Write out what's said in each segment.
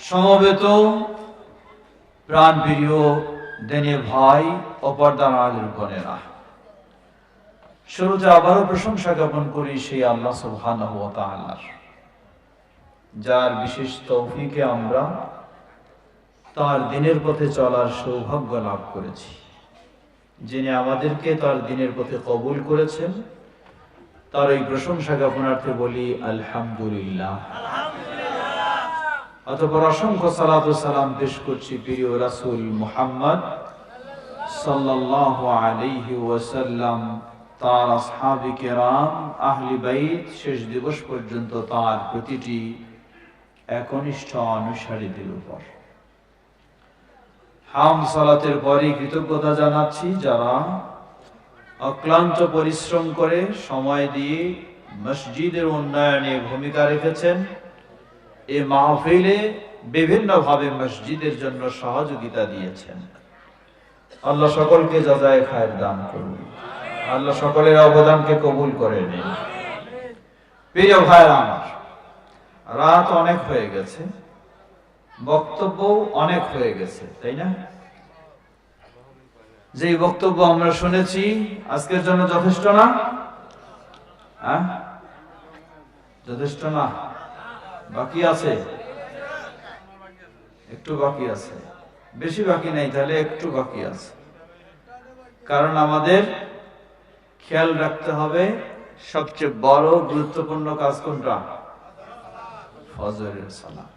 সমবেত প্রাণপ্রিয় দিনী ভাই ও পর্দার আড়ালের বোনেরা, শুরুতে আবারও প্রশংসা জ্ঞাপন করি সেই আল্লাহ সুবহানাহু ওয়া তাআলার, যার বিশেষ তৌফিকে আমরা তার দিনের পথে চলার সৌভাগ্য লাভ করেছি। যিনি আমাদেরকে তার দিনের পথে কবুল করেছেন, তার এই প্রশংসা জ্ঞাপনার্থে বলি আলহামদুলিল্লাহ। অতঃপর অসংখ্য সালাত ও সালাম পেশ করছি প্রিয় রাসূল মুহাম্মদ সাল্লাল্লাহু আলাইহি ওয়াসাল্লাম, তার আসহাবে কেরাম, আহলে বাইত, শেষ দিবস পর্যন্ত তার প্রতিটি একনিষ্ঠ অনুসারীদের উপর। হাম সালাতের পরে কৃতজ্ঞতা জানাচ্ছি যারা অক্লান্ত পরিশ্রম করে সময় দিয়ে মসজিদের উন্নয়নে ভূমিকা রেখেছেন, এই মাহফিলে বিভিন্নভাবে মসজিদের জন্য সহযোগিতা দিয়েছেন। আল্লাহ সকলকে জাযায়ে খায়ের দান করুন, আল্লাহ সকলের অবদানকে কবুল করে নিন। প্রিয় ভাইরা আমার, রাত অনেক হয়ে গেছে, বক্তব্য অনেক হয়ে গেছে, তাই না? যে বক্তব্য আমরা শুনেছি আজকের জন্য যথেষ্ট না? যথেষ্ট না? বাকি আছে, একটু বাকি আছে, বেশি বাকি নাই, তাহলে একটু বাকি আছে। কারণ আমাদের খেয়াল রাখতে হবে সবচেয়ে বড় গুরুত্বপূর্ণ কাজ কোনটা? ফজরের সালাত।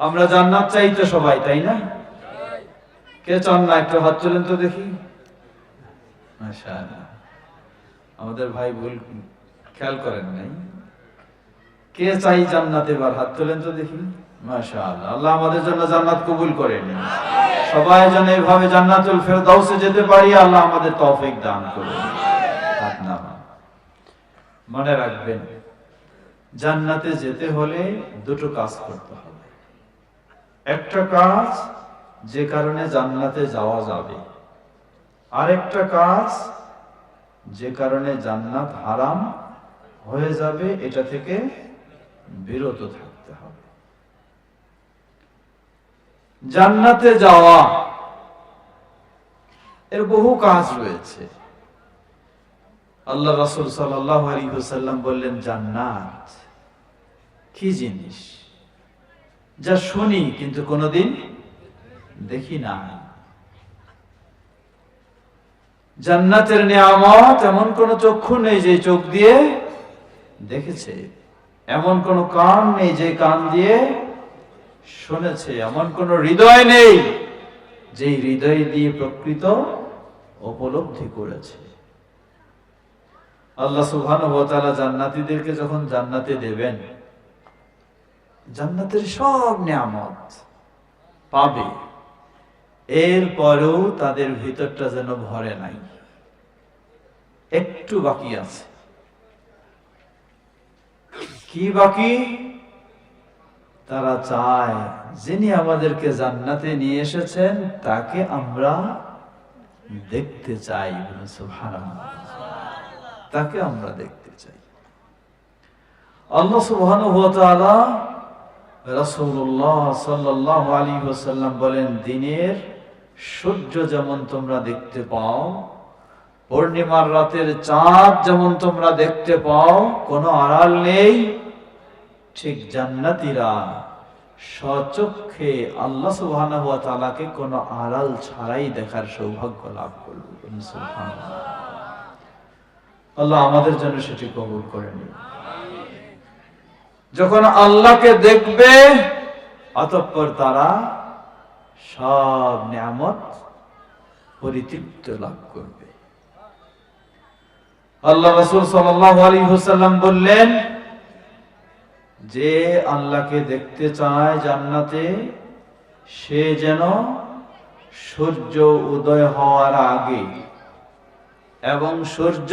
আমরা জান্নাত চাই তো সবাই, তাই না? কে চান না? একটু হাত তুলেন তো দেখি। মাশাআল্লাহ, আমাদের ভাই ভুল খেয়াল করেন নাই। কে চাই জান্নাত? এবার হাত তুলেন তো দেখি। মাশাআল্লাহ, আল্লাহ আমাদের জন্য জান্নাত কবুল করে নিন। সবাই যেন এভাবে জান্নাতুল ফেরদাউসে যেতে পারি, আল্লাহ আমাদের তৌফিক দান করুন। হাত নামান। মনে রাখবেন, জান্নাতে যেতে হলে দুটো কাজ করতে হবে। একটা কাজ যে কারণে জান্নাতে যাওয়া যাবে, আরেকটা কাজ যে কারণে জান্নাত হারাম হয়ে যাবে, এটা থেকে বিরত থাকতে হবে। জান্নাতে যাওয়া এর বহু কাজ রয়েছে। আল্লাহ রাসূল সাল্লাল্লাহু আলাইহি ওয়াসাল্লাম বললেন, জান্নাত কি জিনিস যা শুনি কিন্তু কোনোদিন দেখি না। জান্নাতের নিয়ামত এমন কোন চক্ষু নেই যে চোখ দিয়ে দেখেছে, এমন কোন কান নেই যে কান দিয়ে শুনেছে, এমন কোন হৃদয় নেই যে হৃদয় দিয়ে প্রকৃত উপলব্ধি করেছে। আল্লাহ সুবহানাহু ওয়া তাআলা জান্নাতীদেরকে যখন জান্নাতে দেবেন, জান্নাতের সব নিয়ামত পাবে, এরপরেও তাদের ভিতরটা যেন ভরে নাই, একটু বাকি আছে। কি বাকি? তারা চায় যিনি আমাদেরকে জান্নাতে নিয়ে এসেছেন তাকে আমরা দেখতে চাই। সুবহানাল্লাহ, তাকে আমরা দেখতে চাই। আল্লাহ সুবহানাহু ওয়া তাআলা, রাসূলুল্লাহ সাল্লাল্লাহু আলাইহি ওয়াসাল্লাম বলেন, দিনের সূর্য যেমন তোমরা দেখতে পাও, পূর্ণিমার রাতের চাঁদ যেমন তোমরা দেখতে পাও, কোনো আড়াল নেই, ঠিক জান্নাতীরা স্বচক্ষে আল্লাহ সুবহানাহু ওয়া তাআলাকে কোনো আড়াল ছাড়াই দেখার সৌভাগ্য লাভ করবে। সুবহানাল্লাহ, আল্লাহ আমাদের জন্য সেটি কবুল করে নিন। যখন আল্লাহকে দেখবে, অতঃপর তারা সব নিয়ামত পরিতৃপ্ত লাভ করবে। আল্লাহ রাসূল সাল্লাল্লাহু আলাইহি ওয়াসাল্লাম বললেন, যে আল্লাহকে দেখতে চায় জান্নাতে, সে যেন সূর্য উদয় হওয়ার আগে এবং সূর্য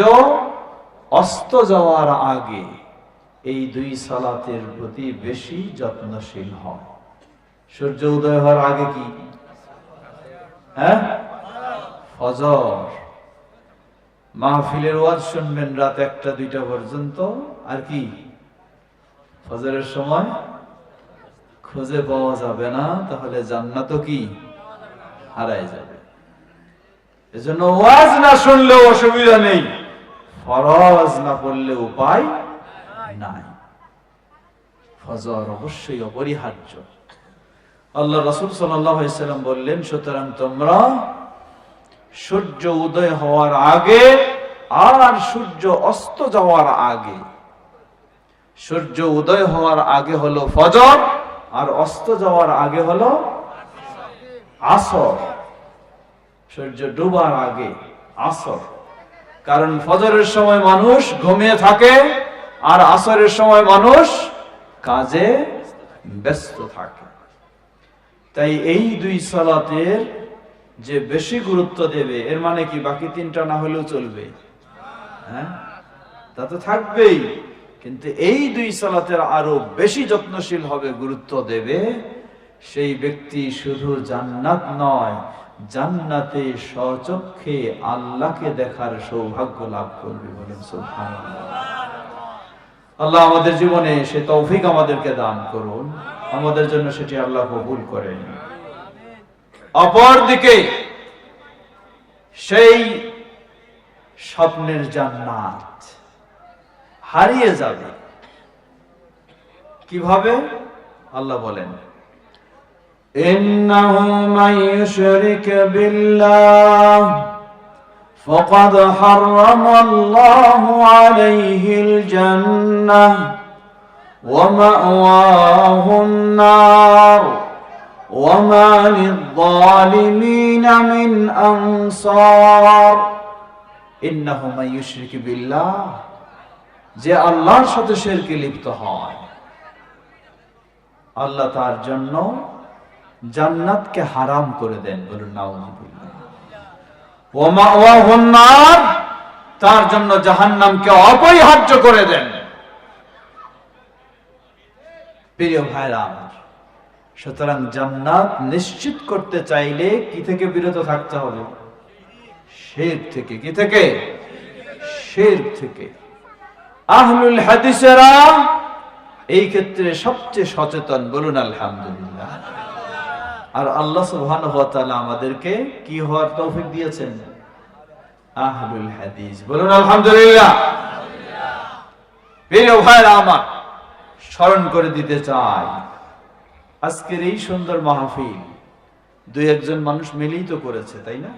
অস্ত যাওয়ার আগে এই দুই সালাতের প্রতি বেশি যত্নশীল হয়। সূর্য উদয় হওয়ার আগে কি? ফজর। মাহফিলের ওয়াজ শুনবেন রাত 1টা 2টা পর্যন্ত, আর কি ফজরের সময় খুঁজে পাওয়া যাবে না, তাহলে জান্নাতও কি হারাই যাবে। এজন্য ওয়াজ না শুনলেও অসুবিধা নেই, ফরজ না পড়লে উপায় নাই। ফজর অবশ্যই অপরিহার্য। আল্লাহ রাসূল সাল্লাল্লাহু আলাইহি সাল্লাম বললেন, সুতরাং তোমরা সূর্য উদয় হওয়ার আগে আর সূর্য অস্ত যাওয়ার আগে, সূর্য উদয় হওয়ার আগে হলো ফজর, আর অস্ত যাওয়ার আগে হলো আসর। সূর্য ডুবার আগে আসর, কারণ ফজরের সময় মানুষ ঘুমিয়ে থাকে আর আসরের সময় মানুষ কাজে ব্যস্ত থাকে। তাই এই দুই সালাতের যে বেশি গুরুত্ব দেবে, এর মানে কি বাকি তিনটা না হলেও চলবে? হ্যাঁ, তা তো থাকবেই, কিন্তু এই দুই সালাতের আরো বেশি যত্নশীল হবে, গুরুত্ব দেবে, সেই ব্যক্তি শুধু জান্নাত নয়, জান্নাতে স্বচক্ষে আল্লাহকে দেখার সৌভাগ্য লাভ করবে। বলেন সুবহানাল্লাহ। আল্লাহ আমাদের জীবনে সে তৌফিক আমাদেরকে দান করুন, আমাদের জন্য সেটি আল্লাহ কবুল করেন। অপরদিকে সেই স্বপ্নের জান্নাত হারিয়ে যাবে কিভাবে? আল্লাহ বলেন, ইন্নাহু মান ইউশরিক বিল্লাহ ফাকাদ হারামাল্লাহু আলাইহিল জান্নাহ ওয়া মাওয়াহুন নার ওয়া মা লিয-যালিমিনা মিন আনসার। ইন্নাহু মান ইউশরিক বিল্লাহ, যে আল্লাহর সাথে শিরকে লিপ্ত হয়, আল্লাহ তার জন্য জান্নাতকে হারাম করে দেন। বলুন নাউযুবিল্লাহ। ওয়া মাওয়াহুন নার, তার জন্য জাহান্নামকে অপরিহার্য করে দেন। প্রিয় ভাইরা আমার, সুতরাং জান্নাত নিশ্চিত করতে চাইলে কি থেকে বিরত থাকতে হবে? শিরক থেকে। কি থেকে? শিরক থেকে। আহলুল হাদিসেরা এই ক্ষেত্রে সবচেয়ে সচেতন। বলুন আলহামদুলিল্লাহ। আর আল্লাহ সুবহানাহু ওয়া তাআলা আমাদেরকে কি হওয়ার তৌফিক দিয়েছেন? আহলুল হাদিস। বলুন আলহামদুলিল্লাহ। প্রিয় ভাইরা আমার, স্মরণ করে দিতে চাই, আজকের এই সুন্দর মাহফিল দুই একজন মানুষ মিলেই তো করেছে, তাই না?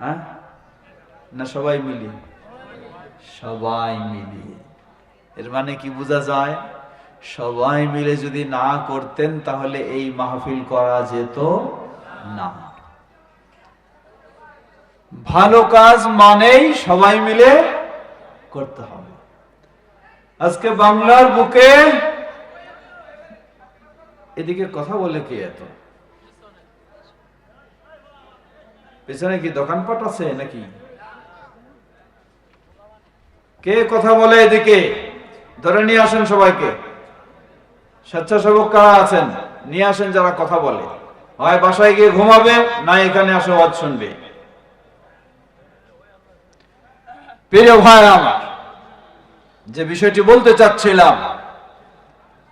হ্যাঁ, না সবাই মিলি? সবাই মিলিয়ে। এর মানে কি বোঝা যায়? সবাই মিলে যদি না করতেন তাহলে এই মাহফিল করা যেত না। ভালো কাজ মানেই সবাই মিলে করতে হবে। আজকে বাংলার বুকে এদিকে কথা বলে কে? এত পেছনে কি দোকানপাট আছে নাকি? কে কথা বলে এদিকে? ধরে নিয়ে আসেন সবাইকে। স্বেচ্ছাসেবক কারা আছেন নিয়ে আসেন, যারা কথা বলে। হয় বাসায় গিয়ে ঘুমাবে, না এখানে আসে ওয়াজ শুনবে। প্রিয় ভাই আমার, যে বিষয়টি বলতে চাচ্ছিলাম,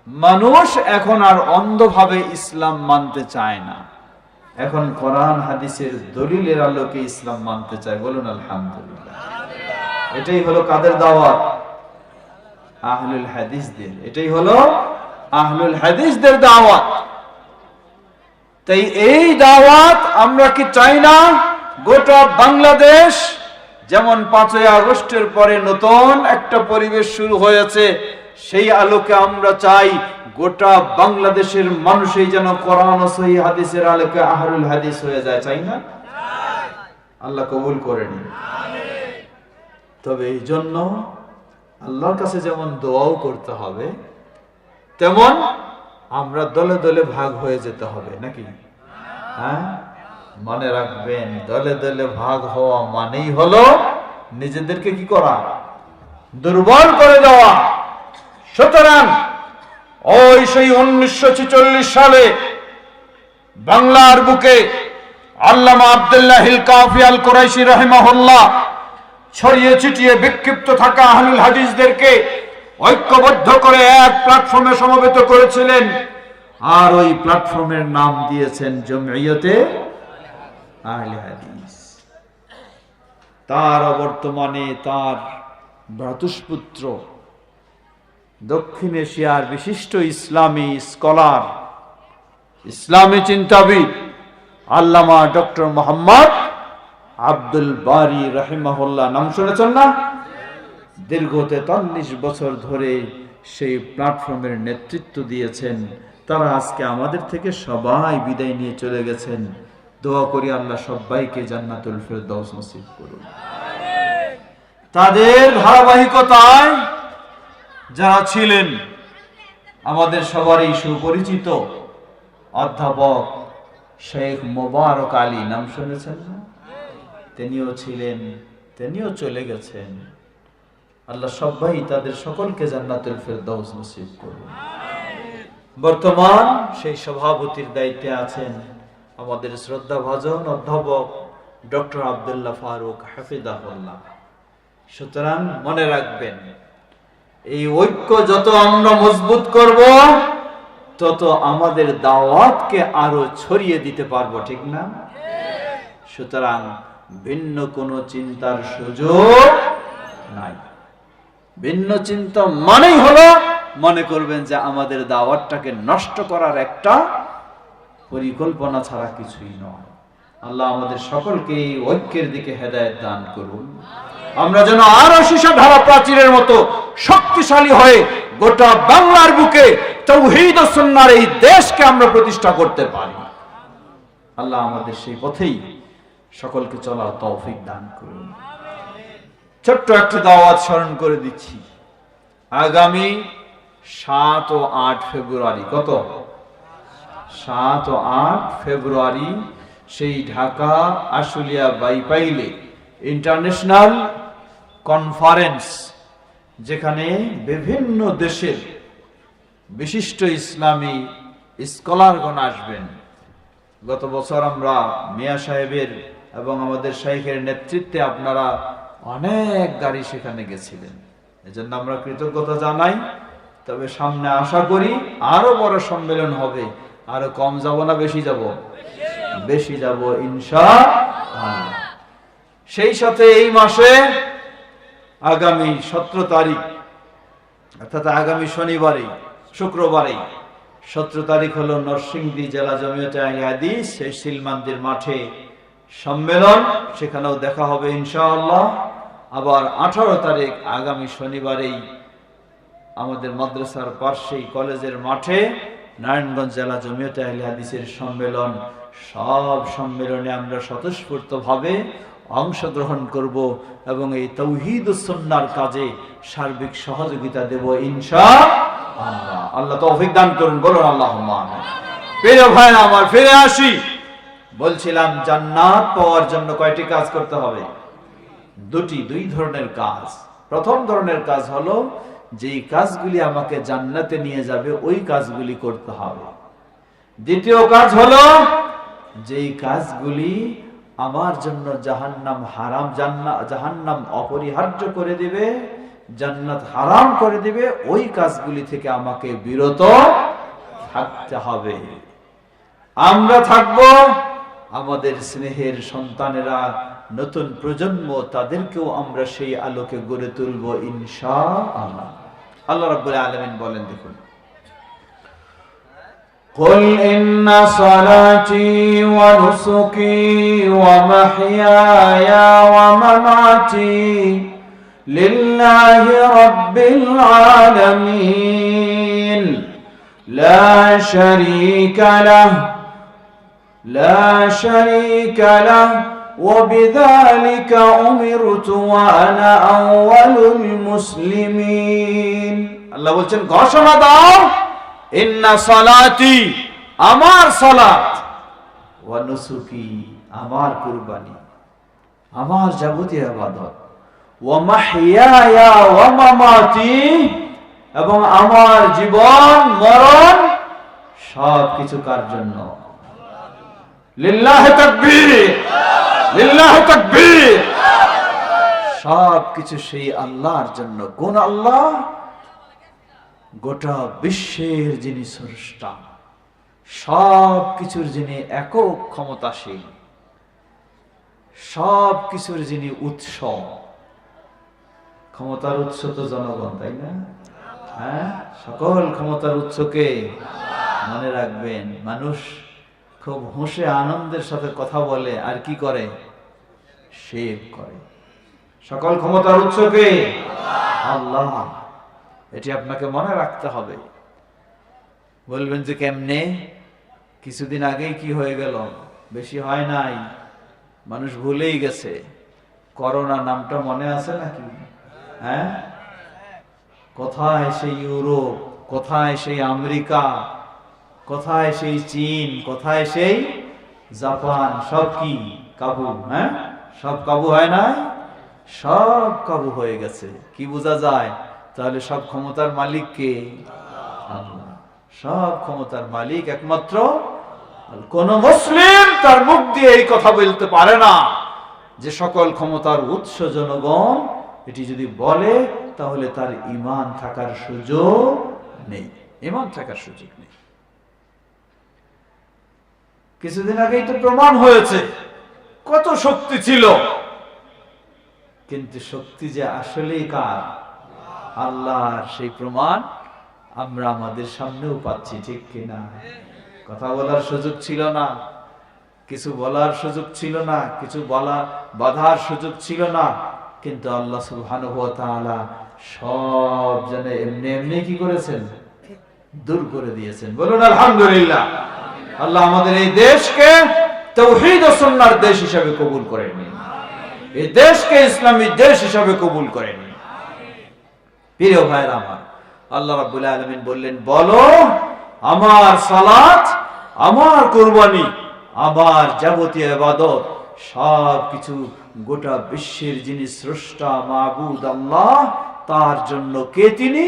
মানুষ এখন আর অন্ধভাবে ইসলাম মানতে চায় না, এখন কোরআন হাদিসের দলিলের আলোকে ইসলাম মানতে চায়। বলুন আলহামদুলিল্লাহ। এটাই হলো কাদের দাওয়াত? আহলুল হাদিসদের। এটাই হলো আহলুল হাদিসদের দাওয়াত। তাই এই দাওয়াত আমরা কি চাই না গোটা বাংলাদেশ, যেমন ৫ই আগস্টের পরে নতুন একটা পরিবেশ শুরু হয়েছে, সেই আলোকে আমরা চাই গোটা বাংলাদেশের মানুষই যেন কোরআন ও সহিহ হাদিসের আলোকে আহলুল হাদিস হয়ে যায়। চাই না? আল্লাহ কবুল করে নিন। তবে এই জন্য আল্লাহর কাছে যেমন দোয়াও করতে হবে, তেমন আমরা দলে দলে ভাগ হয়ে যেতে হবে, নাকি? হ্যাঁ, মনে রাখবেন, দলে দলে ভাগ হওয়া মানেই হলো নিজেদেরকে কি করা? দুর্বল করে দেওয়া। সুতরাং ওই সেই 1946 সালে বাংলার বুকে আল্লামা আব্দুল্লাহিল কাফি আল কুরাইশি রাহিমাহুল্লাহ ছড়িয়ে ছিটিয়ে বিক্ষিপ্ত থাকা আহলুল হাদিসদেরকে ঐক্যবদ্ধ করে এক প্ল্যাটফর্মে সমবেত করেছিলেন। আর ওই প্ল্যাটফর্মের নাম দিয়েছেন জমিয়তে আহলে হাদিস। তার বর্তমানে তার ভ্রাতুষ্পুত্র দক্ষিণ এশিয়ার বিশিষ্ট ইসলামী স্কলার, ইসলামী চিন্তাবিদ আল্লামা ডক্টর মোহাম্মদ আব্দুল বারী রাহিমাহুল্লাহ, নাম শুনেছেন না? দীর্ঘ 43 বছর ধরে সেই প্ল্যাটফর্মের নেতৃত্ব দিয়েছেন। তারা আজকে আমাদের থেকে সবাই বিদায় নিয়ে চলে গেছেন। দোয়া করি আল্লাহ সবাইকে জান্নাতুল ফেরদাউস নসিব করুন। তাদের ধারাবাহিকতায় যারা ছিলেন আমাদের সবারই সুপরিচিত অধ্যাপক শেখ মোবারক আলী, নাম শুনেছেন না? তিনিও ছিলেন, তিনিও চলে গেছেন। আল্লাহ সবাই তাদের সকলকে জান্নাতুল ফেরদাউস নসিব করুন। বর্তমান সেই সভাপতির দায়িত্বে আছেন আমাদের শ্রদ্ধাভাজন অধ্যাপক ডক্টর আব্দুল্লাহ ফারুক হাফিজাহুল্লাহ। সুতরাং মনে রাখবেন, এই ঐক্য যত আমরা মজবুত করব তত আমাদের দাওয়াতকে আরো ছড়িয়ে দিতে পারবো, ঠিক না? সুতরাং ভিন্ন কোনো চিন্তার সুযোগ নাই। ভিন্ন চিন্তা মানেই হলো মনে করবেন যে আমাদের দাওয়াতটাকে নষ্ট করার একটা পরিকল্পনা ছাড়া কিছুই নয়। আল্লাহ আমাদের সকলকে এই ঐক্যের দিকে হেদায়েত দান করুন। আমরা যেন আরো সীসা ঢালা প্রাচীরের মতো শক্তিশালী হয়ে গোটা বাংলার বুকে তাওহীদ ও সুন্নাহর এই দেশকে আমরা প্রতিষ্ঠা করতে পারি। আল্লাহ আমাদের সেই পথেই সকলকে চলার তৌফিক দান করুন। ছোট্ট একটা দাওয়াত স্মরণ করে দিচ্ছি। আগামী 7 ও 8 ফেব্রুয়ারি, কত? 7 ও 8 ফেব্রুয়ারি সেই ঢাকা আশুলিয়া বাইপাইলে ইন্টারন্যাশনাল কনফারেন্স, যেখানে বিভিন্ন দেশের বিশিষ্ট ইসলামী স্কলারগণ আসবেন। গত বছর আমরা মিয়া সাহেবের এবং আমাদের শাইখের নেতৃত্বে আপনারা অনেক গাড়ি সেখানে গেছিলেন, এজন্য আমরা কৃতজ্ঞতা জানাই। তবে সামনে আশা করি আরো বড় সম্মেলন হবে। আরো কম যাব না বেশি যাব? বেশি যাব ইনশাআল্লাহ। সেই সাথে এই মাসে আগামী 17 তারিখ অর্থাৎ আগামী শনিবারে শুক্রবারে 17 তারিখ হলো নরসিংদী জেলা জমিয়তে আহলে হাদিস সেই শিলমান্দির মাঠে সম্মেলন, সেখানেও দেখা হবে ইনশাআল্লাহ। আবার 18 তারিখ আগামী শনিবারেই আমাদের মাদ্রাসার পাশেই কলেজের মাঠে নারায়ণগঞ্জ জেলা জমিয়তে আহলে হাদিসের সম্মেলন। সব সম্মেলনে আমরা স্বতঃস্ফূর্তভাবে অংশগ্রহণ করব এবং এই তাওহীদ ও সুন্নাহর কাজে সার্বিক সহযোগিতা দেব ইনশাআল্লাহ। আল্লাহ তৌফিক দান করুন, বলুন আল্লাহুম্মা আমিন। প্রিয় ভাই আমার, ফিরে আসি। বলছিলাম জান্নাত পাওয়ার জন্য কয়টি কাজ করতে হবে? দুই ধরনের কাজ। প্রথম ধরনের কাজ হলো যেই কাজগুলি আমাকে জান্নাতে নিয়ে যাবে ওই কাজগুলি করতে হবে। দ্বিতীয় কাজ হলো যেই কাজগুলি আমার জন্য জাহান্নাম হারাম, জাহান্নাম অপরিহার্য করে দিবে, জান্নাত হারাম করে দিবে, ওই কাজগুলি থেকে আমাকে বিরত থাকতে হবে। আমরা থাকবো, আমাদের স্নেহের সন্তানেরা, নতুন প্রজন্ম, তাদেরকেও আমরা সেই আলোকে গড়ে তুলবো ইনশাআল্লাহ। আল্লাহ রাব্বুল আলামিন বলেন, দেখুন, قل إن صلاتي ونسكي ومحياي ومماتي لله رب العالمين لا شريك له وبذلك أمرت وأنا أول المسلمين। আল্লাহ বলছেন, ঘোষণা দাও, ইন্না সালাতি, আমার সালাত, ওয়া নুসুকি, আমার কুরবানি, আমার যাবতীয় ইবাদত, ওয়া মাহইয়ায়া ওয়া মামাতি, এবং আমার জীবন মরণ সব কিছু কার জন্য? লিল্লাহি তাকবীর, লিল্লাহি তাকবীর। সব কিছু সেই আল্লাহর জন্য। কোন আল্লাহ? গোটা বিশ্বের যিনি স্রষ্টা, সব কিছুর যিনি একক ক্ষমতাশীল, সব কিছুর যিনি উৎস। ক্ষমতার উৎস তো জনগণ, তাই না? হ্যাঁ, সকল ক্ষমতার উৎসকে মনে রাখবেন। মানুষ খুব হুঁশে আনন্দের সাথে কথা বলে আর কি করে? শিরক করে। সকল ক্ষমতার উৎসকে আল্লাহ, এটি আপনাকে মনে রাখতে হবে। বলবেন যে কেমনে? কিছুদিন আগেই কি হয়ে গেল? বেশি হয় নাই, মানুষ ভুলেই গেছে। করোনা নামটা মনে আছে নাকি? হ্যাঁ, কোথায় সেই ইউরোপ, কোথায় সেই আমেরিকা, কোথায় সেই চীন, কোথায় সেই জাপান, সব কি কাবু? হ্যাঁ, সব কাবু হয় না? সব কাবু হয়ে গেছে। কি বোঝা যায় তাহলে? সব ক্ষমতার মালিক কে? আল্লাহ। সব ক্ষমতার মালিক একমাত্র। কোন মুসলিম তার মুখ দিয়ে এই কথা বলতে পারে না যে সকল ক্ষমতার উৎস জনগণ। এটি যদি বলে তাহলে তার ঈমান থাকার সুযোগ নেই, ঈমান থাকার সুযোগ নেই। কিছুদিন আগেই তো প্রমাণ হয়েছে কত শক্তি ছিল, কিন্তু শক্তি যে আসলেই কার? আল্লাহর। সেই প্রমাণ আমরা আমাদের সামনেও পাচ্ছি, ঠিক কিনা? কথা বলার সুযোগ ছিল না, কিছু বলার সুযোগ ছিল না, কিছু বাধার সুযোগ ছিল না, কিন্তু আল্লাহ সুবহানাহু ওয়া তাআলা সব জনে এমনি এমনি কি করেছেন? দূর করে দিয়েছেন। বলুন আলহামদুলিল্লাহ। আল্লাহ আমাদের এই দেশকে তাওহীদ ও সুন্নাহর দেশ হিসেবে কবুল করে নিন, এই দেশকে ইসলামী দেশ হিসেবে কবুল করে নিন। প্রিয় ভাইরা আমার, আল্লাহ রাব্বুল আলামিন বললেন, বলো আমার সালাত, আমার কুরবানি, আমার যাবতীয় ইবাদত সবকিছু গোটা বিশ্বের যিনি স্রষ্টা মাবুদ আল্লাহ, তার জন্য কে? তিনি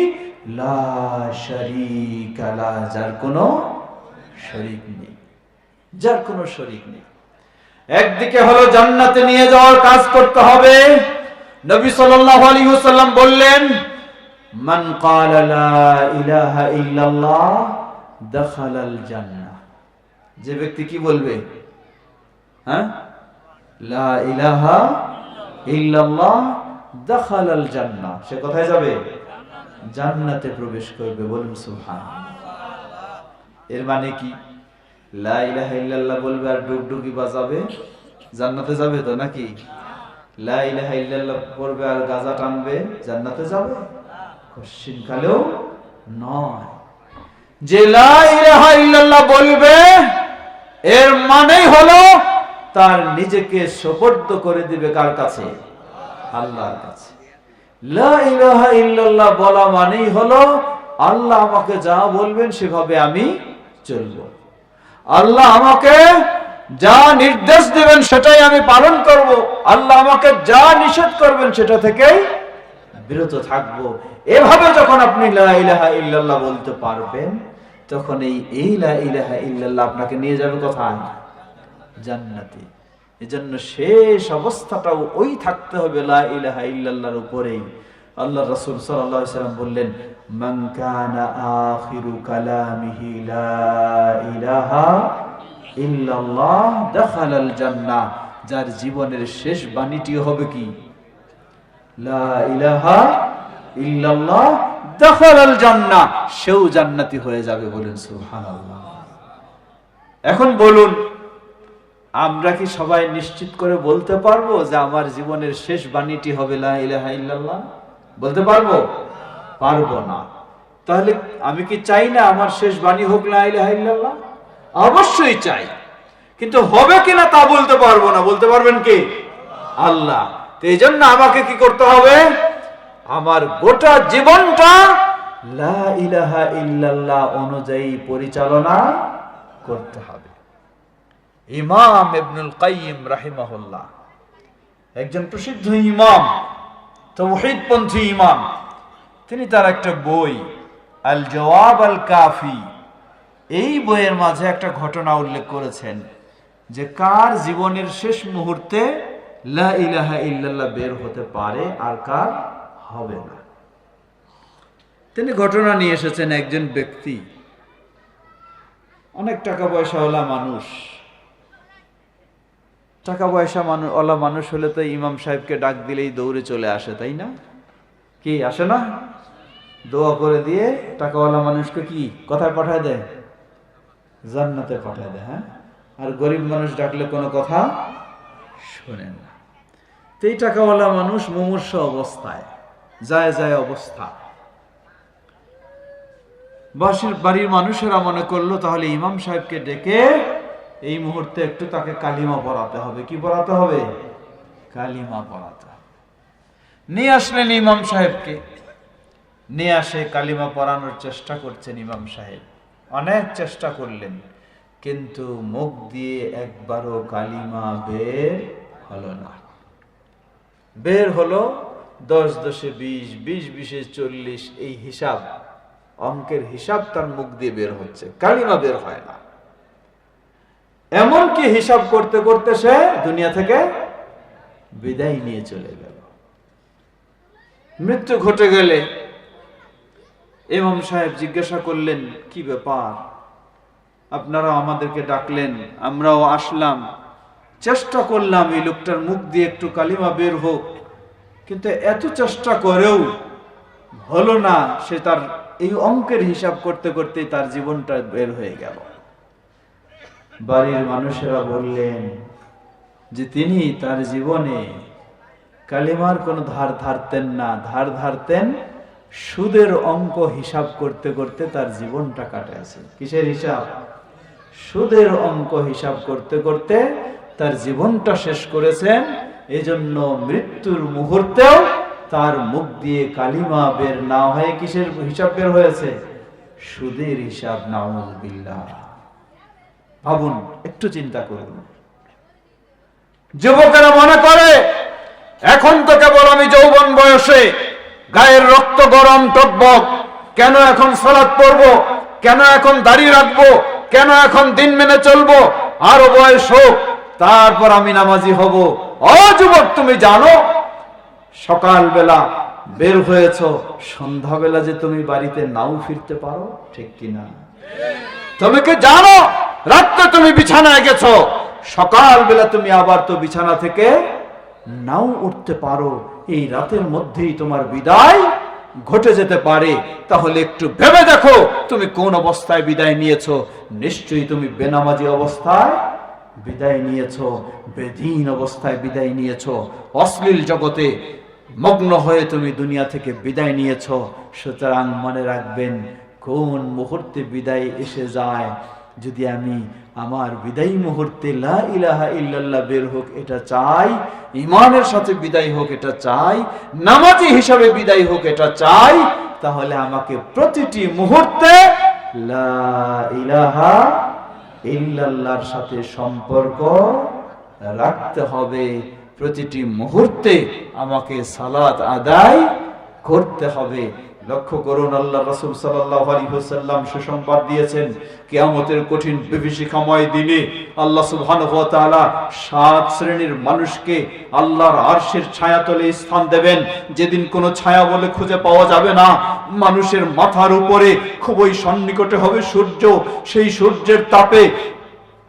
লা শারীকা লা, যার কোনো শরীক নেই, যার কোনো শরীক নেই। একদিকে হলো জান্নাতে নিয়ে যাওয়ার কাজ করতে হবে। নবী সাল্লাল্লাহু আলাইহি ওয়াসাল্লাম বললেন, মান ক্বালা লা ইলাহা ইল্লাল্লাহ দাখালাল জান্নাহ। যে ব্যক্তি কি বলবে? হ্যাঁ, লা ইলাহা ইল্লাল্লাহ দাখালাল জান্নাহ, সে কোথায় যাবে? জান্নাতে প্রবেশ করবে। বলুন সুবহানাল্লাহ। এর মানে কি? লা ইলাহা ইল্লাল্লাহ বলবে আর ডুগডুগি বাজাবে, জান্নাতে যাবে তো নাকি? লা ইলাহা ইল্লাল্লাহ পড়বে আর গাজা টানবে, জান্নাতে যাবে? কোশ্চিনকালেও নয়। যে লা ইলাহা ইল্লাল্লাহ বলবে এর মানেই হলো তার নিজেকে সুপর্দ করে দিবে কার কাছে? আল্লাহর কাছে। লা ইলাহা ইল্লাল্লাহ বলা মানেই হলো আল্লাহ আমাকে যা বলবেন সেভাবে আমি চলবো, আল্লাহ আমাকে যা নির্দেশ দেবেন সেটাই আমি পালন করব, আল্লাহ আমাকে যা নিষেধ করবেন সেটা থেকেই বিরত থাকবো। এভাবে যখন আপনি লা ইলাহা ইল্লাল্লাহ বলতে পারবেন, তখন এই লা ইলাহা ইল্লাল্লাহ আপনাকে নিয়ে যাবে কোথায়? জান্নাতে। এজন্য শেষ অবস্থাটাও ওই থাকতে হবে লা ইলাহা ইল্লাল্লাহর উপরেই। আল্লাহ রাসূল সাল্লাল্লাহু আলাইহি ওয়াসাল্লাম বললেন, মান কানা আখিরু কালামিহি লা ইলাহা ইল্লাল্লাহ দাখালাল জান্নাহ। যার জীবনের শেষ বাণীটি হবে কি? লা ইলাহা ইল্লাল্লাহ দাখালাল জান্নাহ, সেও জান্নাতি হয়ে যাবে। বলেন সুবহানাল্লাহ। এখন বলুন, আমরা কি সবাই নিশ্চিত করে বলতে পারবো যে আমার জীবনের শেষ বাণীটি হবে লা ইলাহা ইল্লাল্লাহ? বলতে পারবো? পারবো না। তাহলে আমি কি চাই না আমার শেষ বাণী হোক লা ইলাহা ইল্লাল্লাহ? অবশ্যই চাই, কিন্তু হবে কিনা তা বলতে পারবো না। বলতে পারবেন কি? আল্লাহ। তো এই জন্য আমাকে কি করতে হবে? আমার গোটা জীবনটা লা ইলাহা ইল্লাল্লাহ অনুযায়ী পরিচালনা করতে হবে। ইমাম ইবনুল কাইয়িম রাহিমাহুল্লাহ, একজন প্রসিদ্ধ ইমাম, তাওহীদপন্থী ইমাম, তিনি তার একটা বই আল জওয়াব আল কাফি, এই বইয়ের মাঝে একটা ঘটনা উল্লেখ করেছেন যে কার জীবনের শেষ মুহূর্তে লা ইলাহা ইল্লাল্লাহ বের হতে পারে আর কার হবে না। তিনি ঘটনা নিয়ে এসেছেন, একজন ব্যক্তি অনেক টাকা পয়সাওয়ালা মানুষ, টাকা পয়সা ওয়ালা মানুষ হলে তো ইমাম সাহেবকে ডাক দিলেই দৌড়ে চলে আসে, তাই না? কি আসে না? দোয়া করে দিয়ে টাকাওয়ালা মানুষকে কি কোথায় পাঠায় দেয়? জান্নাতে পাঠায় দেয়। হ্যাঁ, আর গরিব মানুষ ডাকলে কোনো কথা শোনে না। তো এই টাকাওয়ালা মানুষ মুমূর্ষ অবস্থায়, যায় অবস্থা, বাড়ির মানুষেরা মনে করলো তাহলে ইমাম সাহেবকে ডেকে এই মুহূর্তে একটু তাকে কালিমা পড়াতে হবে। কি পড়াতে হবে? কালিমা পড়াতে হবে। নিয়ে আসলেন ইমাম সাহেবকে, নিয়ে আসে কালিমা পড়ানোর চেষ্টা করছেন ইমাম সাহেব। অনেক চেষ্টা করলেন, কিন্তু মুখ দিয়ে একবারও কালিমা বের হলো না। বের হলো 10 10 20, 20 20 40, এই হিসাব, অঙ্কের হিসাব তার মুখ দিয়ে বের হচ্ছে, কালিমা বের হয় না। এমনকি হিসাব করতে করতে সে দুনিয়া থেকে বিদায় নিয়ে চলে গেল। মৃত্যু ঘটে গেলে ইমাম সাহেব জিজ্ঞাসা করলেন, কি ব্যাপার, আপনারা আমাদেরকে ডাকলেন, আমরাও আসলাম, চেষ্টা করলাম এই লোকটার মুখ দিয়ে একটু কালিমা বের হোক, কিন্তু এত চেষ্টা করেও হলো না। সে তার এই অঙ্কের হিসাব করতে করতে তার জীবনটা বের হয়ে গেল। বাড়ির মানুষেরা বললেন যে তিনি তার জীবনে কালিমার কোনো ধার ধারতেন না, ধার ধারতেন সুদের অঙ্ক হিসাব করতে করতে তার জীবনটা কাটাইছে। কিসের হিসাব? সুদের অঙ্ক হিসাব করতে করতে তার জীবনটা শেষ করেছেন। এজন্য মৃত্যুর মুহূর্তেও তার মুখ দিয়ে কালিমা বের না হয়ে কিসের হিসাব বের হয়েছে? সুদের হিসাব। নাউযুবিল্লাহ। ভাবুন, একটু চিন্তা করুন। যুবকেরা মনে করে এখন তো কেবল আমি যৌবন বয়সে, গায়ের রক্ত গরম টকবক, কেন এখন সালাত পড়বো, কেন এখন দাড়ি রাখবো, কেন এখন দিন মেনে চলবো, আরো বয়স হোক তারপর আমি নামাজি হব। ও যুবক, তুমি জানো সকালবেলা বের হয়েছ, সন্ধ্যাবেলা যে তুমি বাড়িতে নাও ফিরতে পারো, ঠিক কিনা? তুমি কি জানো রাত্রে তুমি বিছানায় গেছো, সকালবেলা তুমি আবার তো বিছানা থেকে নাও উঠতে পারো, এই রাতের মধ্যেই তোমার বিদায় ঘটে যেতে পারে। তাহলে একটু ভেবে দেখো তুমি কোন অবস্থায় বিদায় নিয়েছো। নিশ্চয়ই তুমি বেনামাজি অবস্থায় বিদায় নিয়েছো, বেদীন অবস্থায় বিদায় নিয়েছো, অশ্লীল জগতে মগ্ন হয়ে তুমি দুনিয়া থেকে বিদায় নিয়েছো। সুতরাং মনে রাখবেন, কোন মুহূর্তে বিদায় এসে যায়, যদি আমি আমার বিদায়ী মুহূর্তে লা ইলাহা ইল্লাল্লাহ বের হোক এটা চাই, ঈমানের সাথে বিদায় হোক এটা চাই, নামাজি হিসাবে বিদায় হোক এটা চাই, তাহলে আমাকে প্রতিটি মুহূর্তে লা ইলাহা ইল্লাল্লাহর সাথে সম্পর্ক রাখতে হবে। প্রতিটি মুহূর্তে আমাকে সালাত আদায় করতে হবে। লক্ষ্য করুন, আল্লাহ রাসূল সাল্লাল্লাহু আলাইহি ওয়াসাল্লাম সুসংবাদ দিয়েছেন, কিয়ামতের কঠিন বিভীষিকাময় দিনে আল্লাহ সুবহানাহু ওয়া তাআলা 7 শ্রেণীর মানুষকে আল্লাহর আরশের ছায়াতলে স্থান দেবেন, যেদিন কোনো ছায়া বলে খুঁজে পাওয়া যাবে না। মানুষের মাথার উপরে খুবই সন্নিকটে হবে সূর্য, সেই সূর্যের তাপে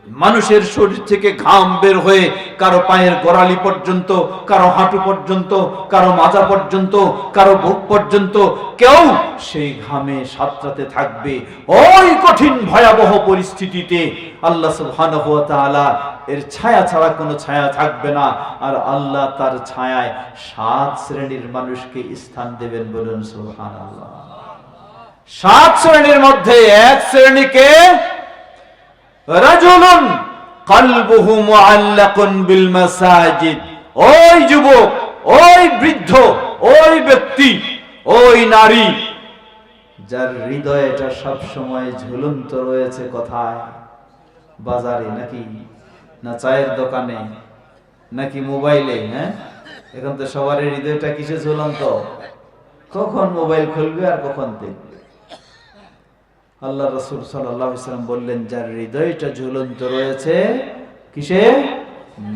মানুষের শরীর থেকে ঘাম বের হয়ে কারো পায়ের গোড়ালি পর্যন্ত, কারো হাঁটু পর্যন্ত, কারো মাজা পর্যন্ত, কারো বুক পর্যন্ত কেউ সেই ঘামে সাঁতরাতে থাকবে। ওই কঠিন ভয়াবহ পরিস্থিতিতে আল্লাহ সুবহানাহু ওয়া তাআলা এর ছায়া ছাড়া কোনো ছায়া থাকবে না, আর আল্লাহ তার ছায়ায় 7 শ্রেণীর মানুষকে স্থান দেবেন। বলুন সুবহানাল্লাহ। 7 শ্রেণীর মধ্যে এক শ্রেণীকে রাজুলুন কলবুহু মুআল্লাকুন বিল মাসাজিদ, ওই যুবক, ওই বৃদ্ধ, ওই ব্যক্তি, ওই নারী যার হৃদয়টা সব সময় ঝুলন্ত রয়েছে। কোথায়? বাজারে নাকি, না চায়ের দোকানে, নাকি মোবাইলে? হ্যাঁ, এখন তো সবার হৃদয়টা কিসে ঝুলন্ত? কখন মোবাইল খুলবে আর কখন দেখবে। আল্লাহ রাসূল সাল্লাল্লাহু আলাইহি ওয়াসাল্লাম বললেন, যার হৃদয়টা ঝুলন্ত রয়েছে কিসে?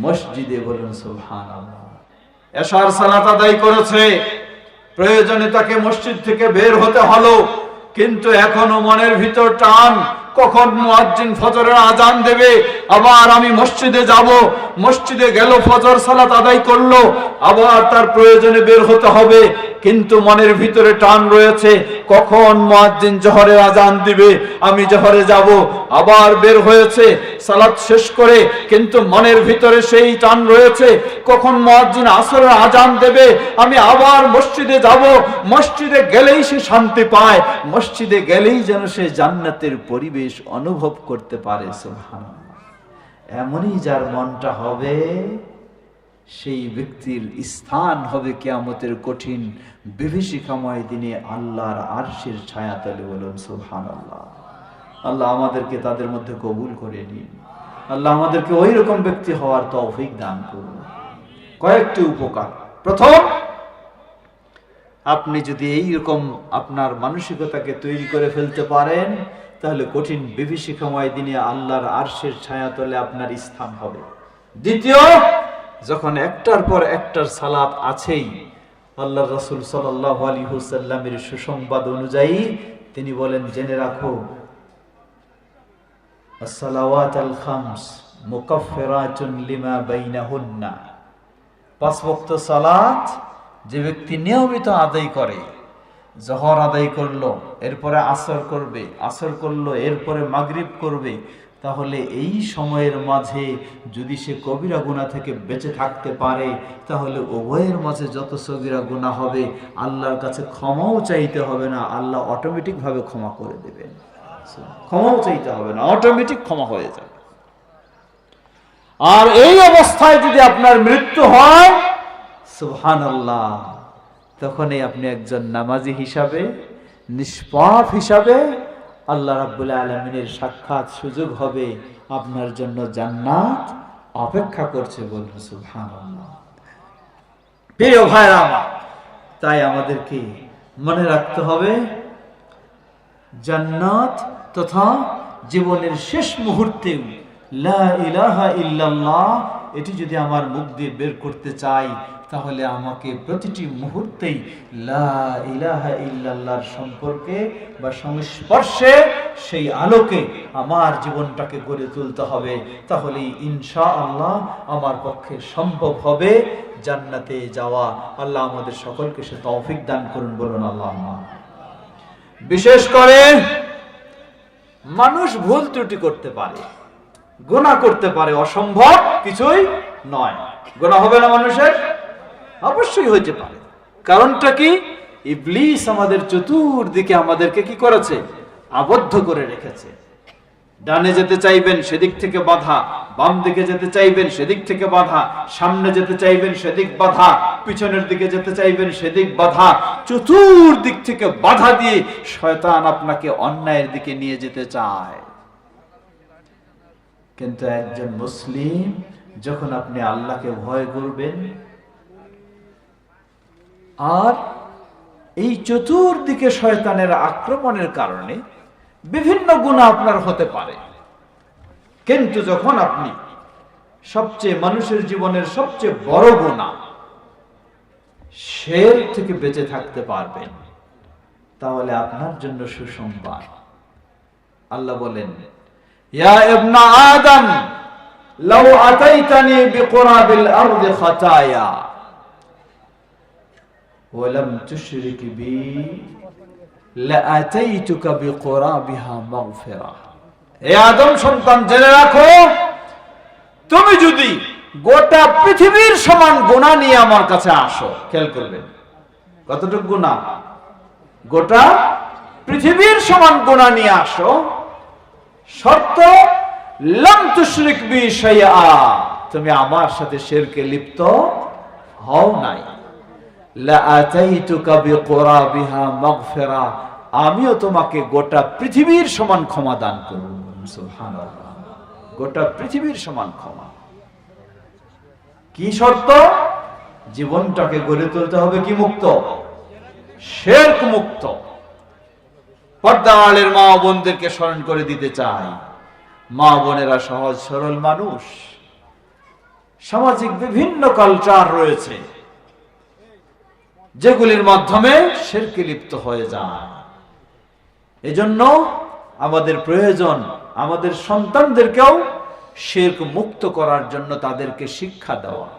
মসজিদে। বলুন সুবহানাল্লাহ। এশার সালাত আদায় করেছে, প্রয়োজনে তাকে মসজিদ থেকে বের হতে হলো, কিন্তু এখনো মনের ভিতর টান, কখন মুয়াজ্জিন ফজরের আজান দেবে, আবার আমি মসজিদে যাব, মসজিদে গেল, ফজর সালাত আদায় করলো, আবার তার প্রয়োজনে বের হতে হবে, কিন্তু মনের ভিতরে টান রয়েছে কখন মুয়াজ্জিন জোহরের আজান দিবে, আমি জোহরে যাব। আবার বের হয়েছে সালাত শেষ করে, কিন্তু মনের ভিতরে সেই টান রয়েছে কখন মুয়াজ্জিন আসরের আজান দেবে, আমি আবার মসজিদে যাব, মসজিদে গেলেই সে শান্তি পায়, মসজিদে গেলেই যেন সে জান্নাতের পরিবেশ অনুভব করতে পারে। সুবহানাল্লাহ। এমনই যার মনটা হবে, সেই ব্যক্তির স্থান হবে কিয়ামতের কঠিন বিভীষিকাময় দিনে আল্লাহর আরশের ছায়াতলে। বলুন সুবহানাল্লাহ। আল্লাহ আমাদেরকে তাদের মধ্যে কবুল করে নিন। আল্লাহ আমাদেরকে ওই রকম ব্যক্তি হওয়ার তৌফিক দান করুন। কয়েকটি উপকার। প্রথম, আপনি যদি এইরকম আপনার মানসিকতাকে তৈরি করে ফেলতে পারেন, তাহলে কঠিন বিভীষিকাময় দিনে আল্লাহর আরশের ছায়াতলে আপনার স্থান হবে। দ্বিতীয়, যখন একটার পর একটার সালাত আছেই, আল্লাহর রাসূল সাল্লাল্লাহু আলাইহি ওয়াসাল্লামের সুসংবাদ অনুযায়ী তিনি বলেন, জেনে রাখো, as-salawatul khams mukaffiratun lima bainahunna, পাঁচ ওয়াক্ত সালাত যে ব্যক্তি নিয়মিত আদায় করে, জোহর আদায় করলো, এরপরে আসর করবে, আসর করলো, এরপরে মাগরিব করবে, তাহলে এই সময়ের মাঝে যদি সে কবিরা গুনাহ থেকে বেঁচে থাকতে পারে, তাহলে উভয়ের মাঝে যত সগীরা গুনাহ হবে আল্লাহর কাছে ক্ষমাও চাইতে হবে না, আল্লাহ অটোমেটিক ভাবে ক্ষমা করে দেবেন। ক্ষমাও চাইতে হবে না, অটোমেটিক ক্ষমা হয়ে যাবে। আর এই অবস্থায় যদি আপনার মৃত্যু হয়, সুবহানাল্লাহ, তখনই আপনি একজন নামাজি হিসাবে, নিষ্পাপ হিসাবে আল্লাহ রাব্বুল আলামিনের সাক্ষাৎ সুযোগ হবে, আপনার জন্য জান্নাত অপেক্ষা করছে। বলুন সুবহানাল্লাহ। প্রিয় ভাইরা আমার, তাই আমাদেরকে মনে রাখতে হবে, জান্নাত তথা জীবনের শেষ মুহূর্তে লা ইলাহা ইল্লাল্লাহ এটি যদি আমার মুখ দিয়ে বের করতে চাই, তাহলে আমাকে প্রতিটি মুহূর্তেই লা ইলাহা ইল্লাল্লাহর সম্পর্কে বা সংস্পর্শে, সেই আলোকে আমার জীবনটাকে গড়ে তুলতে হবে। তাহলে ইনশাআল্লাহ আমার পক্ষে সম্ভব হবে জান্নাতে যাওয়া। আল্লাহ আমাদের সকলকে সে তৌফিক দান করুন। বলুন আল্লাহুম্মা। বিশেষ করে মানুষ ভুল ত্রুটি করতে পারে, গুনাহ করতে পারে, অসম্ভব কিছুই নয়। গুনাহ হবে না মানুষের? অবশ্যই হতে পারে। কারণটা কি? ইবলিস আমাদের চতুর্দিকে আমাদেরকে কি করেছে? আবদ্ধ করে রেখেছে। ডানে যেতে চাইবেন সেদিক থেকে বাধা, বাম দিকে যেতে চাইবেন সেদিক থেকে বাধা, সামনে যেতে চাইবেন সেদিক বাধা, পিছনের দিকে যেতে চাইবেন সেদিক বাধা, চতুর্দিক থেকে বাধা দিয়ে শয়তান আপনাকে অন্যায়ের দিকে নিয়ে যেতে চায়। কিন্তু একজন মুসলিম যখন আপনি আল্লাহকে ভয় করবেন, আর এই চতুর্দিকে শয়তানের আক্রমণের কারণে বিভিন্ন গুনাহ আপনার হতে পারে, কিন্তু যখন আপনি সবচেয়ে মানুষের জীবনের সবচেয়ে বড় গুনাহ শিরক থেকে বেঁচে থাকতে পারবেন, তাহলে আপনার জন্য সুসংবাদ। আল্লাহ বলেন, ইয়া ইবনা আদম লাউ আতাইতানি বিকুরাবিল আরদি খাতায়া ওয়া লাম তুশরিক বি লাআতাইতুকা বিকুরাবিহা মাগফিরা। হে আদম সন্তান, জেনে রাখো, তুমি যদি গোটা পৃথিবীর সমান গুনাহ নিয়ে আমার কাছে আসো, খেয়াল করবেন কতটুকু গুনাহ, গোটা পৃথিবীর সমান গুনাহ নিয়ে আসো, শর্ত লাম তুশরিক বি শাইআ, তুমি আমার সাথে শিরকে লিপ্ত হও নাই, লাআতাইতুকা বিকুরাবিহা মাগফিরা, আমিও তোমাকে গোটা পৃথিবীর সমান ক্ষমা দান করব। সুবহানাল্লাহ, গোটা পৃথিবীর সমান ক্ষমা। কি শর্ত? জীবনটাকে গড়ে তুলতে হবে কি মুক্ত? শিরক মুক্ত। পর্দার আড়ালের মা বোনদেরকে স্মরণ করে দিতে চাই, মা বোনেরা সহজ সরল মানুষ, সামাজিক বিভিন্ন কালচার রয়েছে যেগুলির মাধ্যমে শিরকে লিপ্ত হয়ে যায়। এজন্য আমাদের প্রয়োজন আমাদের সন্তানদেরকেও শিরক মুক্ত করার জন্য তাদেরকে শিক্ষা দেওয়া।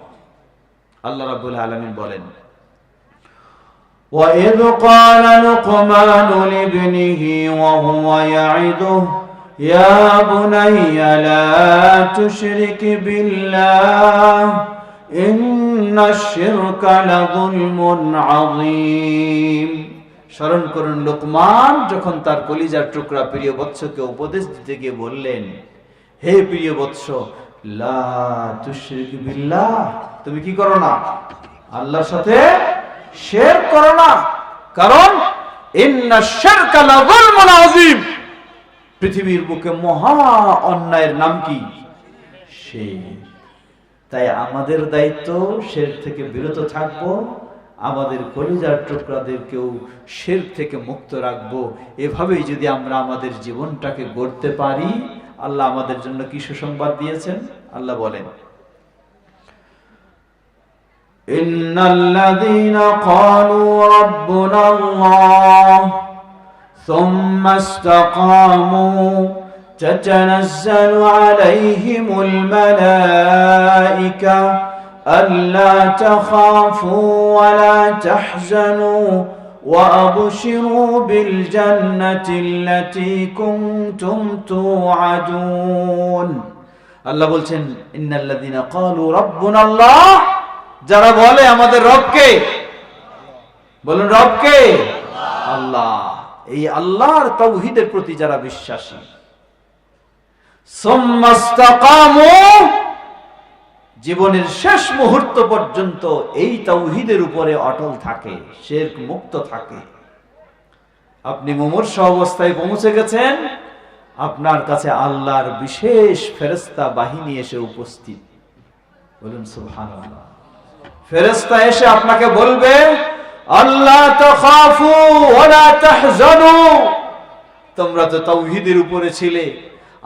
আল্লাহ রাব্বুল আলামিন বলেন, وَإِذْ قَالَ لُقْمَانُ لِابْنِهِ وَهُوَ يَعِظُهُ يَا بُنَيَّ لَا تُشْرِكْ بِاللَّهِ إِنَّ الشِّرْكَ لَظُلْمٌ عَظِيمٌ। স্মরণ করুন, লোকমান যখন তার কলিজার টুকরা প্রিয় বৎসকে উপদেশ দিতে গিয়ে বললেন, হে প্রিয় বৎস, লা তুশরিক বিল্লাহ, তুমি কি করো না? আল্লাহর সাথে শিরক করো না, কারণ ইন্নাশ শিরকা লাযুলমুন আযীম, পৃথিবীর বুকে মহা অন্যায়ের নাম কি? শিরক। তাই আমাদের দায়িত্ব শিরক থেকে বিরত থাকবো, আমাদের কলিজার টুকরাদেরকেও শিরক থেকে মুক্ত রাখবো। এভাবেই যদি আমরা আমাদের জীবনটাকে গড়তে পারি, আল্লাহ আমাদের জন্য কি সুসংবাদ দিয়েছেন? আল্লাহ বলেন, ইন্নাল্লাযীনা ক্বালু রাব্বুনাল্লাহ সুম্মা ইসতাকামু তাতানাজ্জালু আলাইহিমুল মালায়েকা আল্লা তাখাফু ওয়া লা তাহজানু وَأَبْشِرُوا بِالْجَنَّةِ الَّتِي كُنتُمْ تُوعَدُونَ। আল্লাহ বলছেন, ইন্নাল্লাযীনা ক্বালু রাব্বুনাল্লাহ, যারা বলে আমাদের রবকে, বলুন রবকে, আল্লাহ। এই আল্লাহর তাওহীদের প্রতি যারা বিশ্বাসী, সুম্মা ইসতাকামু, জীবনের শেষ মুহূর্ত পর্যন্ত এই তাওহীদের উপরে অটল থাকে, শিরক মুক্ত থাকে। আপনি মুমূর্ষ অবস্থায় পৌঁছে গেছেন, আপনার কাছে আল্লাহর বিশেষ ফেরেশতা বাহিনী এসে উপস্থিত। বলুন সুবহানাল্লাহ। ফেরেশতা এসে আপনাকে বলবে, আল্লাহ তাখাফু ওয়া লা তাহজানু, তোমরা তো তাওহীদের উপরে ছিলে,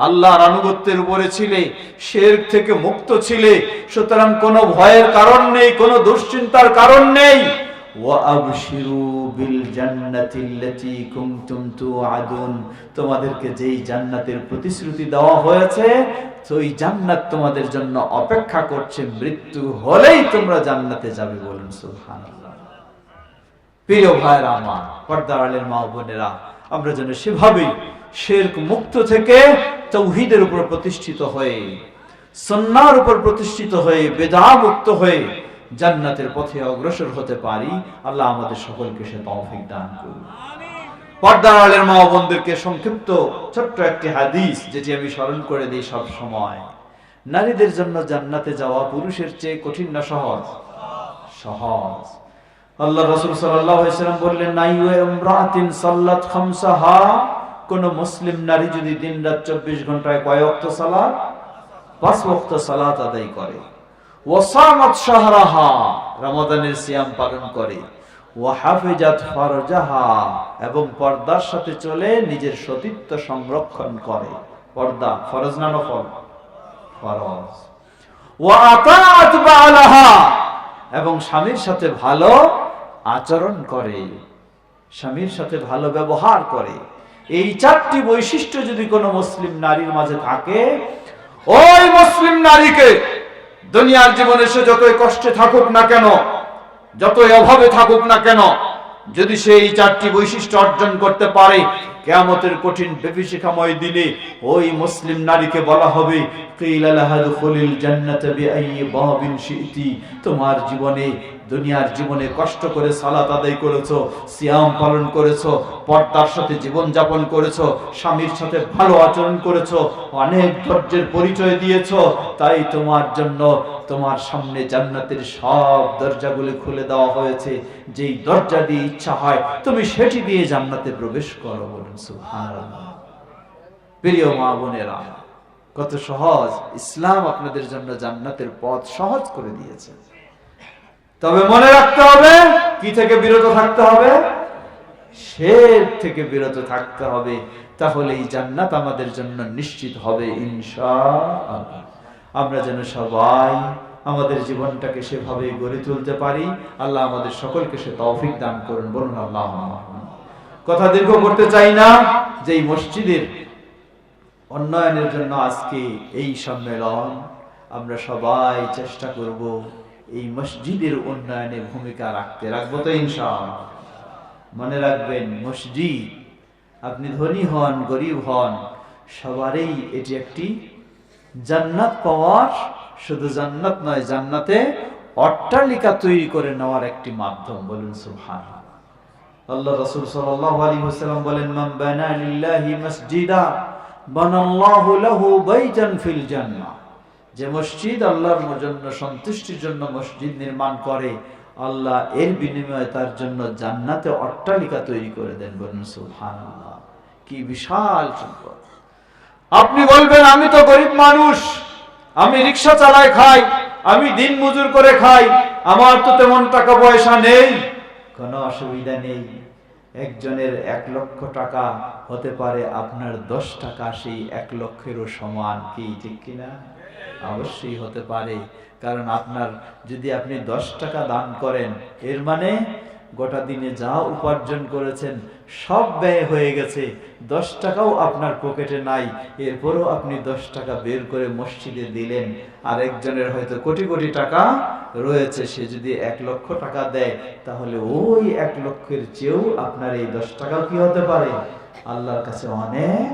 আল্লাহর আনুগত্যের উপরে ছিলে, শিরক থেকে মুক্ত ছিলে, সুতরাং কোনো ভয়ের কারণ নেই, কোনো দুশ্চিন্তার কারণ নেই। ওয়া আবশিরু বিল জান্নাতিল্লাতী কুনতুম তুআদুন, তোমাদেরকে যেই জান্নাতের প্রতিশ্রুতি দেওয়া হয়েছে, সেই জান্নাত তোমাদের জন্য অপেক্ষা করছে, মৃত্যু হলেই তোমরা জান্নাতে যাবে। বলুন সুবহানাল্লাহ। প্রিয় ভাইরা আমার, পর্দার আড়ালের মা বোনেরা, আমরা যেন সেভাবেই শিরক মুক্ত থেকে তাওহীদের উপর প্রতিষ্ঠিত হয়ে, সুন্নাহর উপর প্রতিষ্ঠিত হয়ে, বিদআত মুক্ত হয়ে জান্নাতের পথে অগ্রসর হতে পারি। আল্লাহ আমাদের সকলকে সে তৌফিক দান করুন। পর্দার আড়ালের মা বোনদেরকে সংক্ষিপ্ত ছোট্ট একটি হাদিস, যেটি আমি স্মরণ করে দিই সব সময়। নারীদের জন্য জান্নাতে যাওয়া পুরুষের চেয়ে কঠিন না সহজ? সহজ। আল্লাহ রাসূল সাল্লাল্লাহু আলাইহি ওয়াসাল্লাম বললেন, নাইয়ু ইমরাতিন সাল্লাত খামসাহা, কোন মুসলিম নারী যদি দিনরাত 24 ঘন্টায় কয় ওয়াক্ত সালাত? 5 ওয়াক্ত সালাত আদায় করে, ওয়াসামাত শাহরাহা, রমাদানের সিয়াম পালন করে, ওয়া হাফিজাত ফারজাহা, এবং পর্দার সাথে চলে নিজের সতীত্ব সংরক্ষণ করে। পর্দা ফরজ না নফল? ফরজ। ওয়া আতাআত বালাহা, এবং স্বামীর সাথে ভালো আচরণ করে, স্বামীর সাথে ভালো ব্যবহার করে। এই 4টি বৈশিষ্ট্য যদি কোনো মুসলিম নারীর মাঝে থাকে, ওই মুসলিম নারীকে দুনিয়ার জীবনে সে যতই কষ্টে থাকুক না কেন, যতই অভাবে থাকুক না কেন, যদি সে এই 4টি বৈশিষ্ট্য অর্জন করতে পারে, কিয়ামতের কঠিন বিভীষিকাময় দিনে ওই মুসলিম নারীকে বলা হবে, কিলা লাহা দুখুলিল জান্নাতা বিআইয়ি বাবিন শি'তি, তোমার জীবনে, দুনিয়ার জীবনে কষ্ট করে সালাত আদায় করেছো, সিয়াম পালন করেছো, পর্দার সাথে জীবন যাপন করেছো, স্বামীর সাথে ভালো আচরণ করেছো, অনেক ধৈর্যের পরিচয় দিয়েছো, তাই তোমার জন্য তোমার সামনে জান্নাতের সব দরজাগুলি খুলে দেওয়া হয়েছে। যেই দরজা দিয়ে ইচ্ছা হয় তুমি সেটি দিয়ে জান্নাতে প্রবেশ করো। বলুন সুবহানাল্লাহ। প্রিয় মা বোনেরা, কত সহজ ইসলাম আপনাদের জন্য জান্নাতের পথ সহজ করে দিয়েছে। তবে মনে রাখতে হবে, কি থেকে বিরত থাকতে হবে? শিরক থেকে বিরত থাকতে হবে। তাহলে এই জান্নাত আমাদের জন্য নিশ্চিত হবে ইনশাআল্লাহ। আমরা যেন সবাই আমাদের জীবনটাকে সেভাবে গড়ে তুলতে পারি। আল্লাহ আমাদের সকলকে সে তৌফিক দান করুন। বলুন আল্লাহুম্মা। কথা দীর্ঘ করতে চাই না, যে এই মসজিদের উন্নয়নের জন্য আজকে এই সম্মেলন, আমরা সবাই চেষ্টা করব এই মসজিদের উন্নয়নে ভূমিকা রাখবো তো ইনশাআল্লাহ। মনে রাখবেন, মসজিদ আপনি ধনী হন গরিব হন সবারই এটি একটি জান্নাত পাওয়ার, শুধু জান্নাত নয়, জান্নাতে অট্টালিকা তৈরি করে নেওয়ার একটি মাধ্যম। বলুন সুবহানাল্লাহ। আল্লাহ রাসূল সাল্লাল্লাহু আলাইহি ওয়াসাল্লাম বলেন, মান বানা লিল্লাহি মাসজিদা বানাল্লাহু লাহু বাইতান ফিল জান্নাহ। যে মসজিদ আল্লাহর জন্য সন্তুষ্টির জন্য মসজিদ নির্মাণ করে, আল্লাহ এর বিনিময়ে তার জন্য জান্নাতে অট্টালিকা তৈরি করে দেন। বলুন সুবহানাল্লাহ। কি বিশাল সম্পদ। আপনি বলবেন, আমি তো গরিব মানুষ, আমি রিকশা চালাই খাই, আমি দিন মজুর করে খাই, আমার তো তেমন টাকা পয়সা নেই। কোনো অসুবিধা নেই। একজনের 1 লক্ষ টাকা হতে পারে আপনার 10 টাকা সেই 1 লক্ষেরও সমান। কি ঠিক কিনা? অবশ্যই হতে পারে। কারণ আপনার যদি আপনি 10 টাকা দান করেন, এর মানে গোটা দিনে যা উপার্জন করেছেন সব ব্যয় হয়ে গেছে, 10 টাকাও আপনার পকেটে নাই, এরপরও আপনি 10 টাকা বের করে মসজিদে দিলেন। আর একজনের হয়তো কোটি কোটি টাকা রয়েছে, সে যদি 1 লক্ষ টাকা দেয়, তাহলে ওই 1 লক্ষের চেয়েও আপনার এই 10 টাকাও কি হতে পারে? আল্লাহর কাছে অনেক